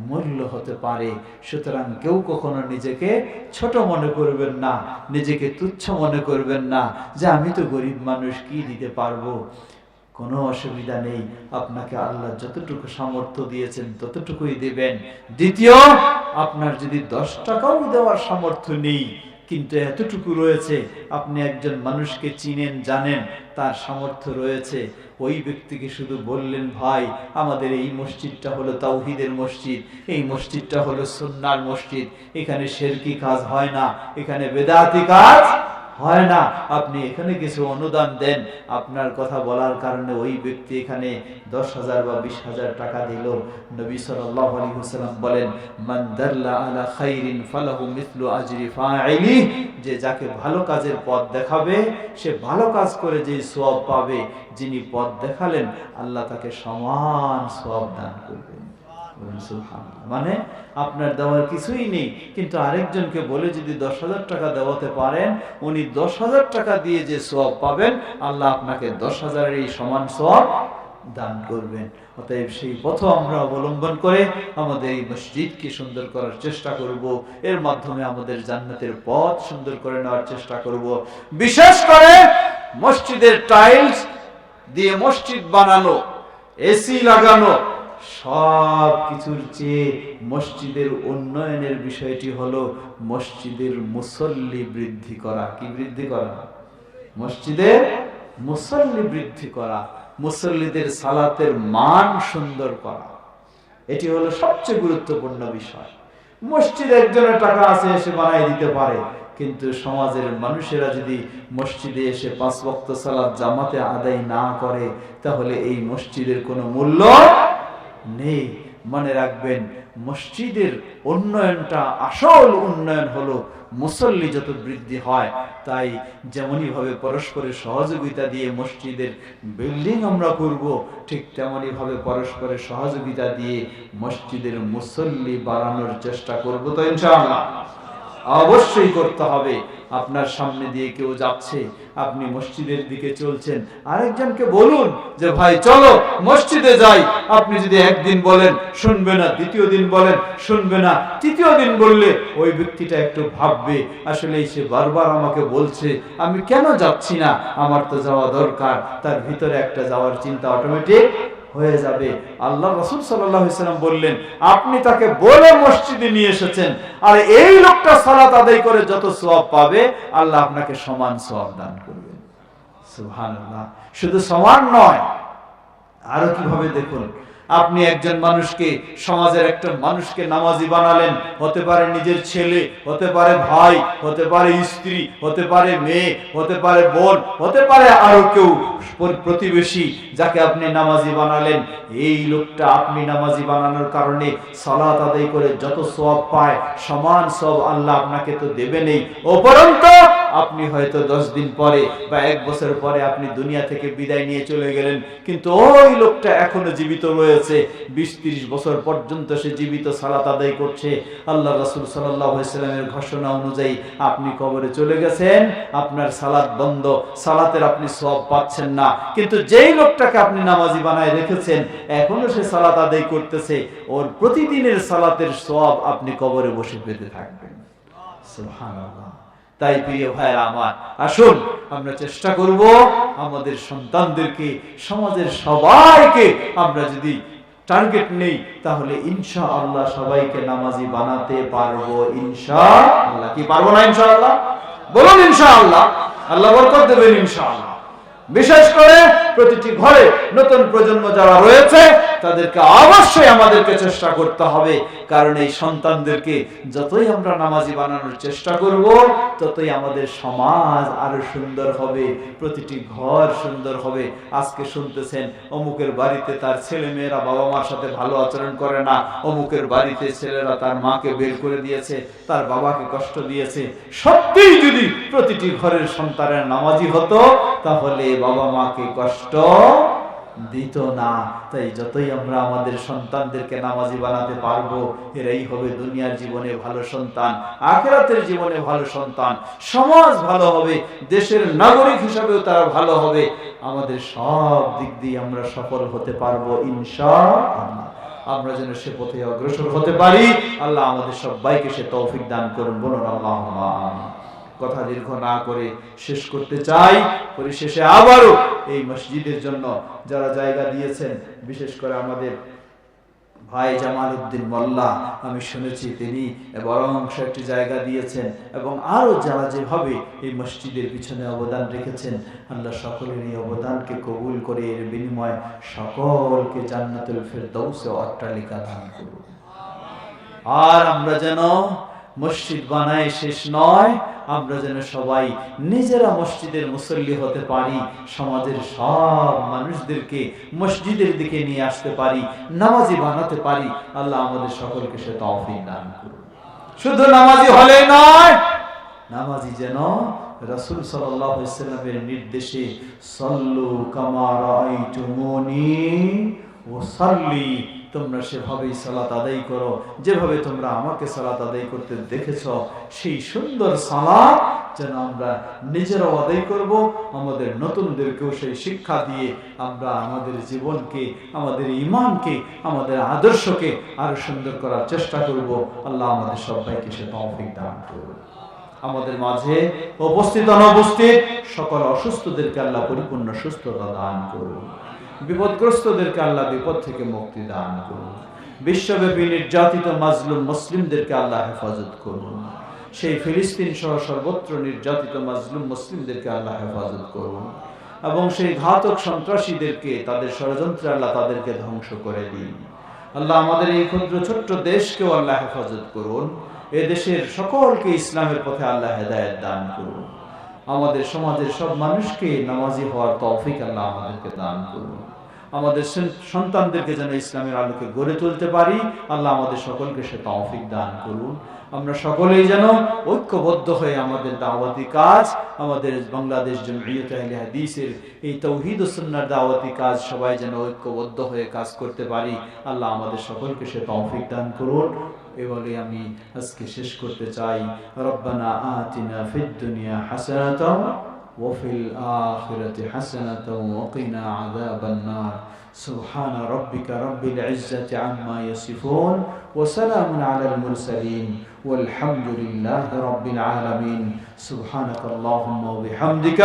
মূল্য হতে পারে। সুতরাং কেউ কখনো নিজেকে ছোট মনে করবেন না, নিজেকে তুচ্ছ মনে করবেন না যে আমি তো গরিব মানুষ, কি দিতে পারবো। কোনো অসুবিধা নেই, আপনাকে আল্লাহ যতটুকু সামর্থ্য দিয়েছেন ততটুকুই দিবেন। দ্বিতীয়, আপনার যদি 10 টাকাও দেওয়ার সামর্থ্য নেই, কিন্তু এতটুকু রয়েছে, আপনি একজন মানুষকে চিনেন, জানেন, তার সামর্থ্য রয়েছে, ওই ব্যক্তিকে শুধু বললেন, ভাই আমাদের এই মসজিদটা হলো তাওহীদের মসজিদ, এই মসজিদটা হলো সুন্নাহর মসজিদ, এখানে শিরকি কাজ হয় না, এখানে বেদাতি কাজ হয় না, আপনি এখানে কিছু অনুদান দেন। আপনার কথা বলার কারণে ওই ব্যক্তি এখানে 10,000 বা 20,000 টাকা দিল। নবী সাল্লাল্লাহু আলাইহি ওয়াসাল্লাম বলেন, মান দাল্লা আলা খাইরিন ফালাহু মিসলু আজরি ফাইলি। যে যাকে ভালো কাজের পথ দেখাবে, সে ভালো কাজ করে যে সওয়াব পাবে, যিনি পথ দেখালেন আল্লাহ তাকে সমান সওয়াব দান করবেন। মানে আপনার দেওয়ার কিছুই নেই, কিন্তু আরেকজনকে বলে যদি 10,000 টাকা দেওয়াতে পারেন, উনি 10,000 টাকা দিয়ে যে সওয়াব পাবেন, আল্লাহ আপনাকে 10,000 এই সমান সওয়াব দান করবেন। অতএব সেই পথ আমরা অবলম্বন করে আমাদের এই মসজিদকে সুন্দর করার চেষ্টা করব, এর মাধ্যমে আমাদের জান্নাতের পথ সুন্দর করে নেওয়ার চেষ্টা করব। বিশেষ করে মসজিদের টাইলস দিয়ে মসজিদ বানানো, এসি লাগানো, সব কিছুর চেয়ে মসজিদের উন্নয়নের বিষয়টি হলো মসজিদের মুসল্লি বৃদ্ধি করা। কি বৃদ্ধি করা? মসজিদের মুসল্লি বৃদ্ধি করা, মুসল্লিদের সালাতের মান সুন্দর করা, এটি হলো সবচেয়ে গুরুত্বপূর্ণ বিষয়। মসজিদে একজনের টাকা আছে, এসে বানাই দিতে পারে, কিন্তু সমাজের মানুষেরা যদি মসজিদে এসে 5 ওয়াক্ত সালাত জামাতে আদায় না করে, তাহলে এই মসজিদের কোনো মূল্য নেই। মনে রাখবেন, মসজিদের উন্নয়নটা, আসল উন্নয়ন হলো মুসল্লি যত বৃদ্ধি হয়। তাই যেমনই ভাবে পরস্পরের সহযোগিতা দিয়ে মসজিদের বিল্ডিং আমরা করব, ঠিক তেমনই ভাবে পরস্পরের সহযোগিতা দিয়ে মসজিদের মুসল্লি বাড়ানোর চেষ্টা করব। তো ইনশাআল্লাহ অবশ্যই করতে হবে। আপনার সামনে দিয়ে কেউ যাচ্ছে, আপনি মসজিদের দিকে চলছেন, আরেকজনকে বলুন যে ভাই চলো মসজিদে যাই। আপনি যদি একদিন বলেন শুনবে না, দ্বিতীয় দিন বলেন শুনবে না, তৃতীয় দিন বললে ওই ব্যক্তিটা একটু ভাববে, আসলে সে বারবার আমাকে বলছে, আমি কেন যাচ্ছি না, আমার তো যাওয়া দরকার। তার ভিতরে একটা যাওয়ার চিন্তা অটোমেটিক হয়ে যাবে। আল্লাহ রাসূল সাল্লাল্লাহু আলাইহি ওয়াসাল্লাম বললেন, আপনি তাকে বলে মসজিদে নিয়ে এসেছেন, আর এই লোকটা সালাত আদায় করে যত সওয়াব পাবে, আল্লাহ আপনাকে সমান সওয়াব দান করবেন। সুবহানাল্লাহ। শুধু সমান নয়, আরো কিভাবে দেখুন, আপনি একজন মানুষকে, সমাজের একটা মানুষকে নামাজি বানালেন, হতে পারে নিজের ছেলে, হতে পারে ভাই, হতে পারে স্ত্রী, হতে পারে মেয়ে, হতে পারে বোন, হতে পারে আরো কেউ প্রতিবেশী, যাকে আপনি নামাজি বানালেন। এই লোকটা আপনি নামাজি বানানোর কারণে সালাত আদায় করে যত সওয়াব পায়, সমান সওয়াব আল্লাহ আপনাকে তো দেবেনই, উপরন্তু আপনি হয়তো 10 দিন পরে বা 1 বছর পরে আপনি দুনিয়া থেকে বিদায় নিয়ে চলে গেলেন, কিন্তু ওই লোকটা এখনো জীবিত রয়েছে, 20-30 বছর পর্যন্ত সে জীবিত সালাত আদায় করছে। আল্লাহ রাসূল সাল্লাল্লাহু আলাইহি ওয়াসাল্লামের ঘোষণা অনুযায়ী আপনি কবরে চলে গেছেন, আপনার সালাত বন্ধ, সালাতের আপনি সওয়াব পাচ্ছেন না। কিন্তু যেই লোকটাকে আপনি নামাজি বানায় রেখেছেন, এখনো সে সালাত আদায় করতেছে, ওর প্রতিদিনের সালাতের সওয়াব আপনি কবরে বসে পেতে থাকবেন। সুবহানাল্লাহ। তাই প্রিয় ভাইরা আমার, আসুন আমরা চেষ্টা করব আমাদের সন্তানদেরকে, সমাজের সবাইকে আমরা যদি টার্গেট নেই, তাহলে ইনশাআল্লাহ সবাইকে নামাজি বানাতে পারবো ইনশাআল্লাহ। কি পারবো না ইনশাআল্লাহ? বলুন ইনশাআল্লাহ। আল্লাহ বরকত দেবেন ইনশাআল্লাহ। বিশেষ করে প্রতিটি ঘরে নতুন প্রজন্ম যারা রয়েছে তাদেরকে অবশ্যই আমাদেরকে চেষ্টা করতে হবে, কারণ এই সন্তানদেরকে যতই আমরা নামাজি বানানোর চেষ্টা করব, ততই আমাদের সমাজ আরো সুন্দর হবে, প্রতিটি ঘর সুন্দর হবে। আজকে শুনতেছেন অমুকের বাড়িতে তার ছেলে মেয়েরা বাবা মার সাথে ভালো আচরণ করে না, অমুকের বাড়িতে ছেলেরা তার মাকে বের করে দিয়েছে, তার বাবাকে কষ্ট দিয়েছে। সত্যিই যদি প্রতিটি ঘরের সন্তানের নামাজি হতো, তাহলে বাবা মাকে কষ্ট দিত না। তাই যতই আমরা আমাদের সন্তানদেরকে নামাজি বানাতে পারবো, এরাই হবে দুনিয়ার জীবনে ভালো সন্তান, আখিরাতের জীবনে ভালো সন্তান। সমাজ ভালো হবে, দেশের নাগরিক হিসাবেও তারা ভালো হবে। আমাদের সব দিক দিয়ে আমরা সফল হতে পারবো ইনশাআল্লাহ। আমরা যেন সে পথে অগ্রসর হতে পারি, আল্লাহ আমাদের সবাইকে সে তৌফিক দান করুন। বলুন আল্লাহুম্মা আমিন। কথা দীর্ঘ না করে শেষ করতে চাই। পরিশেষে আবারও এই মসজিদের জন্য যারা জায়গা দিয়েছেন, বিশেষ করে আমাদের ভাই জামাল উদ্দিন মোল্লা, আমি শুনেছি তিনি বড় অংশ একটি জায়গা দিয়েছেন, এবং আরো যারা যেভাবে এই মসজিদের পিছনে অবদান রেখেছেন, আল্লাহ সকলের এই অবদানকে কবুল করে এর বিনিময়ে সকলকে জান্নাতুল ফেরদাউসে অট্টালিকা দান করুন। আর আমরা যেন মসজিদ বানায় শেষ নয়, আমরা যেন সবাই নিজেরা মসজিদের মুসল্লি হতে পারি, সমাজের সব মানুষদেরকে মসজিদের দিকে নিয়ে আসতে পারি, নামাজি বানাতে পারি। আল্লাহ আমাদের সকলকে সে তৌফিক দান করুন। শুধু নামাজি হলে নয়, নামাজি যেন রাসূল সাল্লাল্লাহু আলাইহি ওয়াসাল্লামের নির্দেশে সাল্লু কামা রাআইতুমুনি ওয়াসাল্লি, তোমরা সেভাবেই সালাত আদায় করো যেভাবে তোমরা আমাকে সালাত আদায় করতে দেখেছ। সেই সুন্দর সালাত যেন আমরা নিজেরাও আদায় করব, আমাদের নতুনদেরকেও সেই শিক্ষা দিয়ে আমরা আমাদের জীবনকে, আমাদের ঈমানকে, আমাদের আদর্শকে আরো সুন্দর করার চেষ্টা করব। আল্লাহ আমাদের সবাইকে সে তৌফিক দান করুন। আমাদের মাঝে উপস্থিত অনুপস্থিত সকল অসুস্থদেরকে আল্লাহ পরিপূর্ণ সুস্থতা দান করুন। বিপদগ্রস্তদেরকে আল্লাহ বিপদ থেকে মুক্তি দান করুন। বিশ্বব্যাপী নির্যাতিত মাজলুম মুসলিমদেরকে আল্লাহ হেফাজত করুন। সেই ফিলিস্তিন সহ সর্বত্র নির্যাতিত মাজলুম মুসলিমদেরকে আল্লাহ হেফাজত করুন, এবং সেই ঘাতক সন্ত্রাসীদেরকে, তাদের ষড়যন্ত্রে আল্লাহ তাদেরকে ধ্বংস করে দিন। আল্লাহ আমাদের এই ক্ষুদ্র ছোট্ট দেশকেও আল্লাহ হেফাজত করুন। এ দেশের সকলকে ইসলামের পথে আল্লাহ হেদায়েত দান করুন। আমাদের সমাজের সব মানুষকে নামাজি হওয়ার তৌফিক আল্লাহ আমাদেরকে দান করুন। আমাদের সন্তানদেরকে যেন ইসলামের আলোকে গড়ে তুলতে পারি, আল্লাহ আমাদের সকলকে সে তৌফিক দান করুন। আমরা সকলেই যেন ঐক্যবদ্ধ হয়ে আমাদের দাওয়াতি কাজ, আমাদের বাংলাদেশ জমিয়ত আহলে হাদিসের এই তাওহীদ ও সুন্নাহর দাওয়াতি কাজ সবাই যেন ঐক্যবদ্ধ হয়ে কাজ করতে পারি, আল্লাহ আমাদের সকলকে সে তৌফিক দান করুন। এ বলে আমি আজকে শেষ করতে চাই। রব্বানা আতিনা ফিদ দুনিয়া হাসানাতাও ওয়া ফিল আখিরাতি হাসানাতাও ওয়া কিনা আযাবান নার। সুবহানা রাব্বিকা রাব্বিল ইজ্জাতি আম্মা ইয়াসিফুন ওয়া সালামুন আলাল মুরসালিন والحمد لله رب العالمين. سبحانك اللهم وبحمدك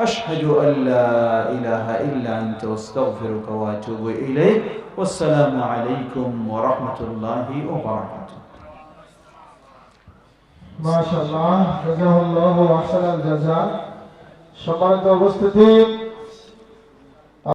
أشهد أن لا إله إلا أنت واستغفرك وأتوب إليك. والسلام عليكم ورحمة الله وبركاته. ما شاء الله, جزاه الله أحسن الجزاء. সম্মানিত উপস্থিতি,